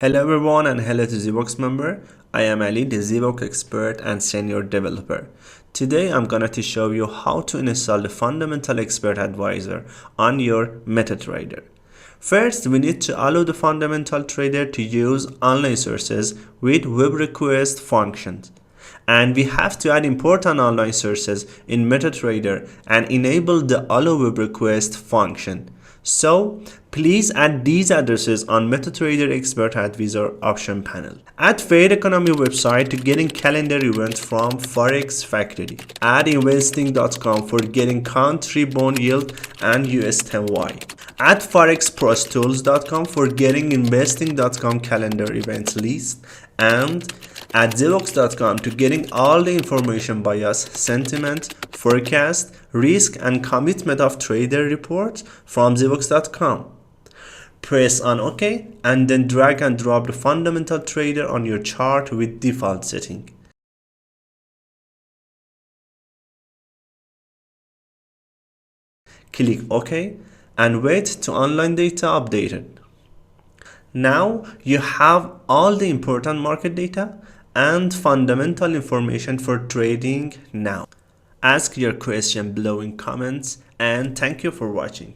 Hello everyone and hello to Ziwox member. I am Ali, the Ziwox expert and senior developer. Today I'm going to show you how to install the Fundamental Expert Advisor on your MetaTrader. First, we need to allow the Fundamental Trader to use online sources with web request functions. And we have to add important online sources in MetaTrader and enable the allow web request function. So please add these addresses on MetaTrader Expert Advisor option panel. Add Fair Economy website to getting calendar events from Forex Factory. Add investing.com for getting country bond yield and US 10Y. Add forexprostools.com for getting investing.com calendar events list, and add Ziwox.com to getting all the information bias, sentiment, forecast, risk, and commitment of trader reports from Ziwox.com. Press on OK and then drag and drop the Fundamental Trader on your chart with default setting. Click OK and wait to online data updated. Now you have all the important market data and fundamental information for trading now. Ask your question below in comments, and thank you for watching.